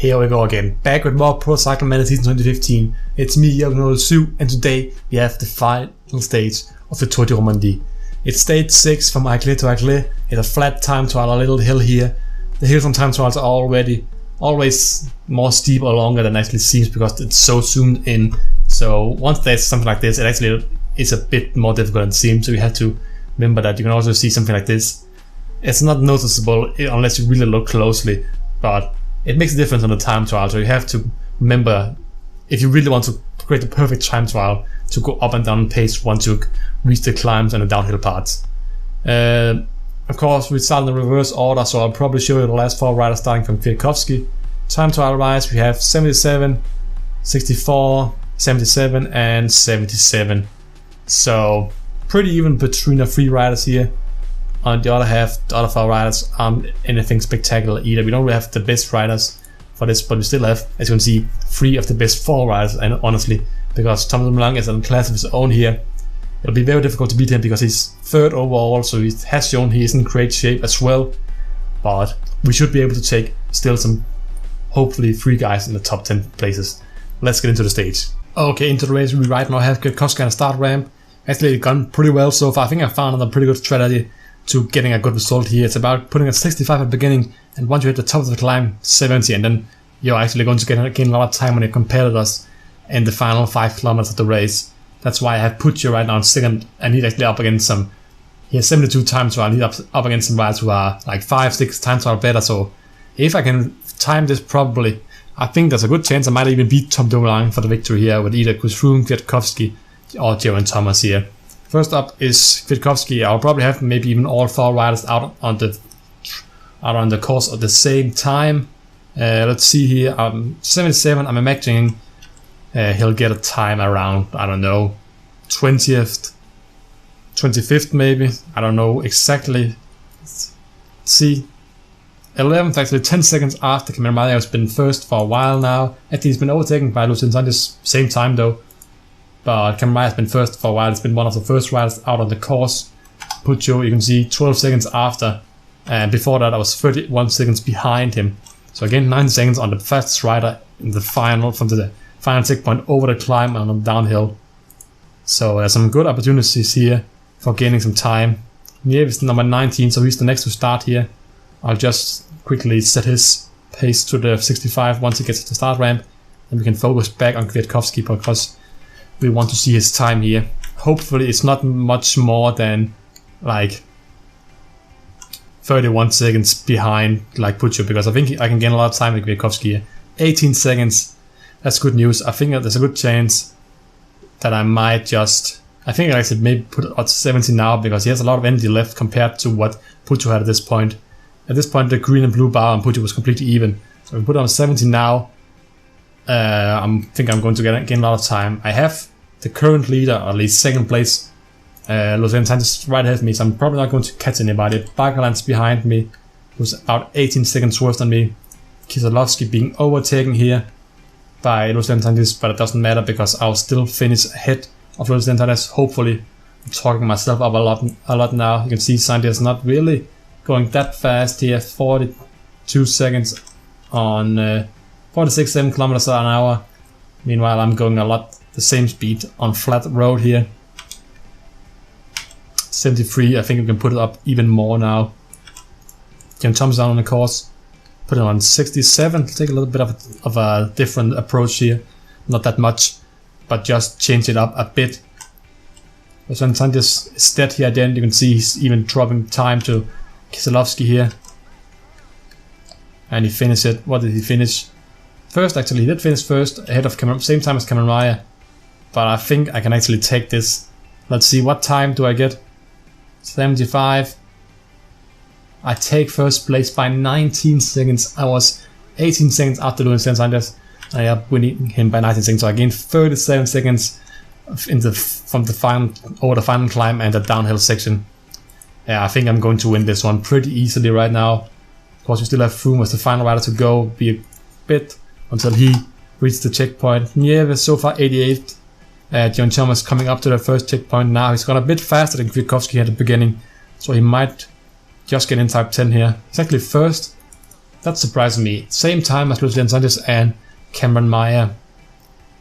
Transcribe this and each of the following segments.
Here we go again, back with more Pro Cycling Manager Season 2015. It's me, Jørgen, and today we have the final stage of the Tour de Romandie. It's stage 6 from Aigle to Aigle. It's a flat time trial, a little hill here. The hills on time trials are always more steep or longer than it actually seems because it's so zoomed in. So once there's something like this, it actually is a bit more difficult than it seems. So you have to remember that you can also see something like this. It's not noticeable unless you really look closely, but it makes a difference on the time trial. So you have to remember, if you really want to create the perfect time trial, to go up and down pace once you reach the climbs and the downhill parts. Of course, we start in the reverse order, so I'll probably show you the last 4 riders starting from TINKOFF. Time trial wise, we have 77, 64, 77 and 77. So pretty even between the 3 riders here. On the other half, the other 4 riders aren't anything spectacular either. We don't really have the best riders for this, but we still have, as you can see, 3 of the best 4 riders. And honestly, because Thomas Dumoulin is in a class of his own here, it'll be very difficult to beat him because he's 3rd overall, so he has shown he is in great shape as well. But we should be able to take still some, hopefully 3 guys in the top 10 places. Let's get into the stage. Okay, into the race we right now have TINKOFF on a start ramp. Actually gone pretty well so far. I think I found a pretty good strategy to getting a good result here. It's about putting a 65 at the beginning, and once you hit the top of the climb, 70, and then you're actually going to gain a lot of time on your competitors in the final 5 kilometers of the race. That's why I have put you right now in 2nd, and he's actually up against some, he has 72 time trial, he's up against some riders who are like 5-6 time trial better. So if I can time this properly, I think there's a good chance I might even beat Tom Dumoulin for the victory here with either Kussroom, TINKOFF or Geraint Thomas here. First up is TINKOFF. I'll probably have maybe even all 4 riders out on the course at the same time. Let's see here. 77. I'm imagining he'll get a time around, I don't know, 20th, 25th maybe. I don't know exactly. Let's see. 11th, actually 10 seconds after Cameron Mario has been first for a while now. Actually, he's been overtaken by Lucien Sanchez same time though. But Cameron Mario has been first for a while. It's been one of the first riders out on the course. Puccio, you can see 12 seconds after. And before that, I was 31 seconds behind him. So again, 9 seconds on the fastest rider in the final, from the final checkpoint over the climb and on downhill. So there's some good opportunities here for gaining some time. Nieves is number 19, so he's the next to start here. I'll just quickly set his pace to the 65 once he gets to the start ramp. And we can focus back on TINKOFF because we want to see his time here. Hopefully it's not much more than like 31 seconds behind like Puccio, because I think I can gain a lot of time with TINKOFF here. 18 seconds, that's good news. I think there's a good chance that I might just, I think I should maybe put it at 70 now because he has a lot of energy left compared to what Puccio had at this point. At this point the green and blue bar on Puccio was completely even. So if we put it on 70 now, I think I'm going to gain a lot of time. I have the current leader, or at least 2nd place, Lucien Sanchez right ahead of me, so I'm probably not going to catch anybody. Barkerland's behind me, who's about 18 seconds worse than me. Kieselowski being overtaken here by Lucien Sanchez, but it doesn't matter because I'll still finish ahead of Lucien Sanchez. Hopefully, I'm talking myself up a lot now. You can see Sanchez not really going that fast here. 42 seconds on 46-7 kilometers an hour. Meanwhile, I'm going a lot the same speed on flat road here. 73, I think we can put it up even more now. Geraint Thomas down on the course. Put it on 67. Take a little bit of a different approach here. Not that much, but just change it up a bit. Lucien Sanchez is dead here at the end. You can see he's even dropping time to Kieselowski here. And he finished it. What did he finish? First, actually. He did finish first, ahead of Cameron, same time as Cameron Mayer. But I think I can actually take this. Let's see, what time do I get? 75. I take first place by 19 seconds. I was 18 seconds after Lucien Sanchez. I am winning him by 19 seconds. So I gained 37 seconds from the final, over the final climb and the downhill section. Yeah, I think I'm going to win this one pretty easily right now. Of course, we still have Froome as the final rider to go. Be a bit until he reaches the checkpoint. Nieves so far 88th. Geraint Thomas coming up to the first checkpoint now. He's gone a bit faster than TINKOFF at the beginning, so he might just get in top 10 here. He's actually first That surprised me. Same time as Lucian Sanchez and Cameron Meyer.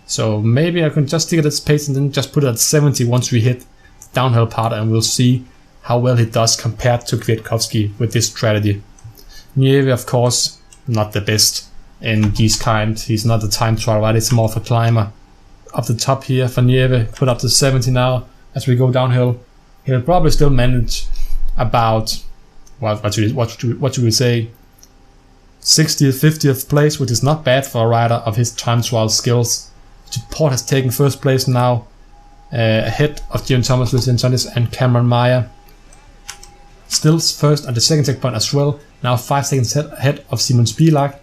So maybe I can just stick at this pace and then just put it at 70 once we hit the downhill part, and we'll see how well he does compared to Kwiatkowski with this strategy. Nieve, of course, not the best in these kind. He's not a time trial, right? It's more of a climber. Up the top here for Nieve, put up to 70 now as we go downhill. He'll probably still manage about, what should we say, 60th, 50th place, which is not bad for a rider of his time trial skills. Port has taken first place now, ahead of Geraint Thomas, Lucian Sanchez and Cameron Meyer. Still first at the second checkpoint as well, now 5 seconds ahead of Simon Spilak.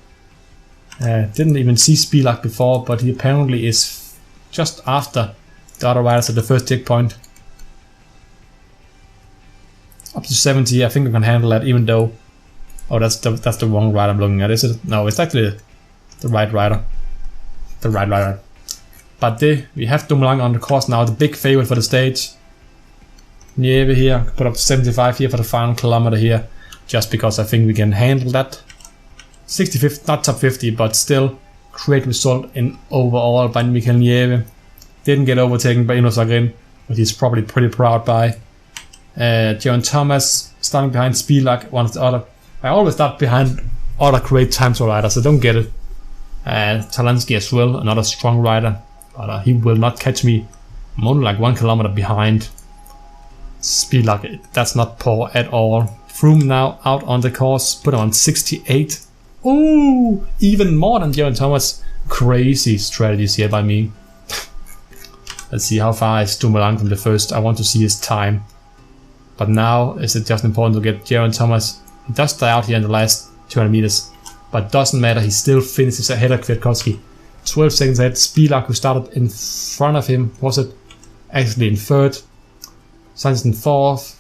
Didn't even see Spilak before, but he apparently is just after the other riders at the first checkpoint. Up to 70, I think we can handle that, even though... Oh, that's the wrong rider I'm looking at, is it? No, it's actually the right rider. The right rider. But we have Dumoulin on the course now, the big favorite for the stage. Nieve here, put up to 75 here for the final kilometer here, just because I think we can handle that. 65th, not top 50, but still great result in overall by Michael Nieve. Didn't get overtaken by Ino Zagrin, which he's probably pretty proud by. Geraint Thomas starting behind Spilak, one of the other. I always start behind other great time trial riders, so don't get it. Talansky as well, another strong rider, but he will not catch me. I'm only like 1 kilometer behind Spilak. That's not poor at all. Froome now out on the course, put him on 68. Ooh, even more than Geraint Thomas. Crazy strategies here by me. Let's see how far is Dumoulin from the first. I want to see his time. But now is it just important to get Geraint Thomas. He does die out here in the last 200 meters. But doesn't matter, he still finishes ahead of Kwiatkowski. 12 seconds ahead. Spilak, who started in front of him, was it actually in third. Sanchez in fourth.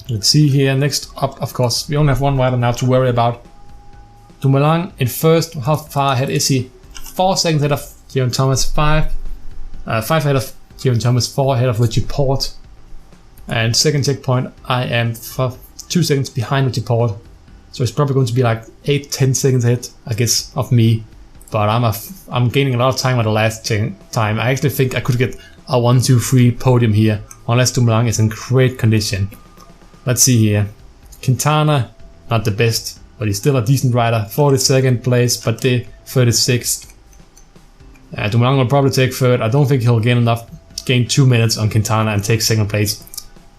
Let's see here. Next up, of course, we only have one rider now to worry about. Dumoulin in first. How far ahead is he? 4 seconds ahead of Geraint Thomas. 5 ahead of Geraint Thomas. 4 ahead of Richie Porte. And second checkpoint, I am 2 seconds behind Richie Porte. So it's probably going to be like 8-10 seconds ahead, I guess, of me. But I'm gaining a lot of time at the last time. I actually think I could get a 1-2-3 podium here, unless Dumoulin is in great condition. Let's see here. Quintana, not the best, but he's still a decent rider. 42nd place, but the 36th. Dumoulin will probably take third. I don't think he'll gain 2 minutes on Quintana and take second place.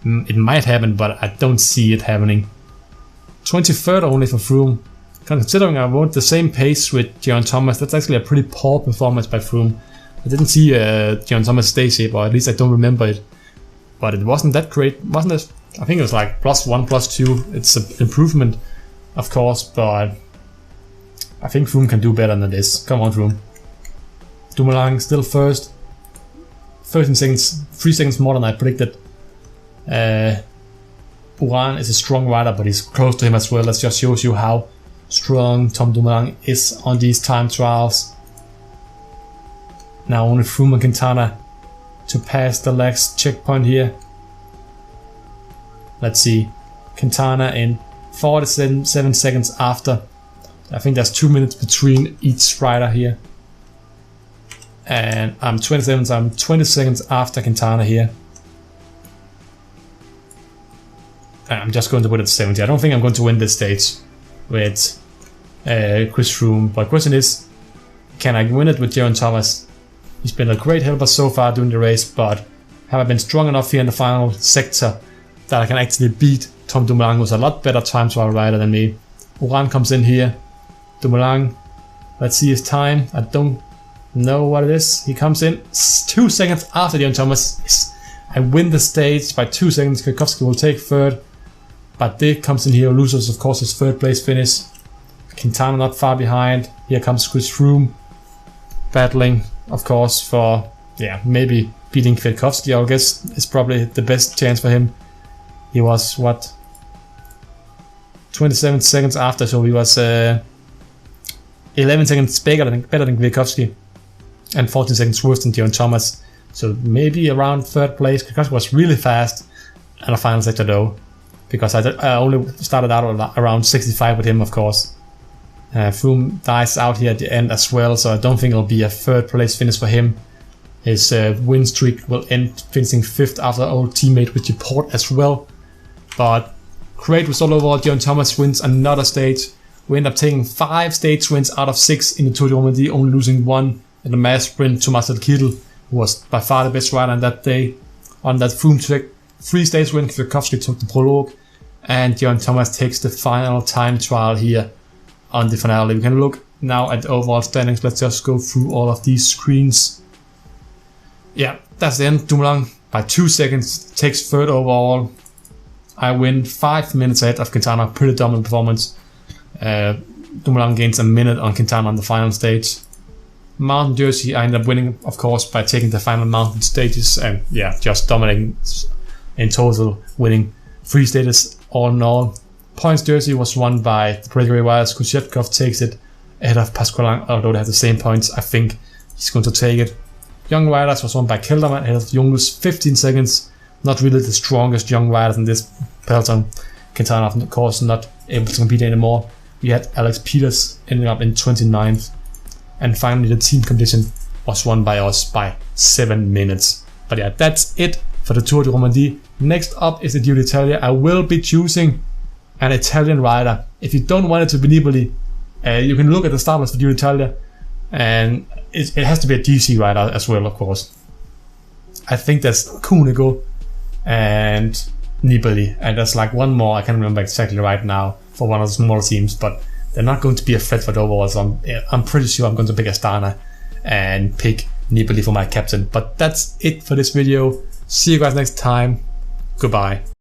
It might happen, but I don't see it happening. 23rd only for Froome. Considering I rode the same pace with Geraint Thomas, that's actually a pretty poor performance by Froome. I didn't see Geraint Thomas stay safe, or at least I don't remember it. But it wasn't that great, wasn't it? I think it was like +1, +2. It's an improvement, of course, but I think Froome can do better than this. Come on, Froome. Dumoulin still first. 13 seconds, 3 seconds more than I predicted. Uran is a strong rider, but he's close to him as well. That just shows you how strong Tom Dumoulin is on these time trials. Now only Froome and Quintana to pass the last checkpoint here. Let's see. Quintana in 47 seconds after. I think there's 2 minutes between each rider here. And I'm 27, so I'm 20 seconds after Quintana here. I'm just going to put it 70. I don't think I'm going to win this stage with Chris Froome. But the question is, can I win it with Geraint Thomas? He's been a great helper so far during the race, but have I been strong enough here in the final sector that I can actually beat Tom Dumoulin, who's a lot better time trial rider than me? Uran comes in here. Dumoulin, let's see his time. I don't know what it is. He comes in 2 seconds after Geraint Thomas. Yes. I win the stage by 2 seconds. Kwiatkowski will take third. But Dick comes in here, loses of course his third place finish. Quintana not far behind. Here comes Chris Froome, battling of course for maybe beating Kwiatkowski. I guess is probably the best chance for him. He was what, 27 seconds after, so he was 11 seconds better than Kwiatkowski and 14 seconds worse than Geraint Thomas. So maybe around third place. Kwiatkowski was really fast in the final sector though, because I only started out around 65 with him, of course. Froome dies out here at the end as well, so I don't think it'll be a third place finish for him. His win streak will end finishing 5th after old teammate Richie Porte as well. But great result overall. Geraint Thomas wins another stage. We end up taking 5 stage wins out of 6 in the Tour de Romandie, only losing 1 in the mass sprint to Marcel Kittel, who was by far the best rider on that day. On that Froome took 3 stage win, Kwiatkowski took the prologue, and Geraint Thomas takes the final time trial here on the finale. We can look now at the overall standings. Let's just go through all of these screens. Yeah, that's the end. Dumoulin by 2 seconds takes 3rd overall. I win 5 minutes ahead of Quintana. Pretty dominant performance. Dumoulin gains a minute on Quintana on the final stage. Mountain Jersey, I end up winning, of course, by taking the final mountain stages and yeah, just dominating in total, winning 3 stages all in all. Points Jersey was won by the Breakaway Riders. Kwiatkowski takes it ahead of Pasqualin, although they have the same points. I think he's going to take it. Young Riders was won by Kelderman ahead of Jungus, 15 seconds. Not really the strongest young riders in this peloton. Quintana, of course, not able to compete anymore. We had Alex Peters ending up in 29th. And finally, the team competition was won by us by 7 minutes. But yeah, that's it for the Tour de Romandie. Next up is the Giro d'Italia. I will be choosing an Italian rider. If you don't want it to be Nibali, you can look at the starters for Giro d'Italia, and it has to be a DC rider as well, of course. I think there's Cunego and Nibali, and there's like one more, I can't remember exactly right now, for one of the smaller teams, but they're not going to be a threat for the overall, so I'm pretty sure I'm going to pick Astana and pick Nibali for my captain. But that's it for this video. See you guys next time. Goodbye.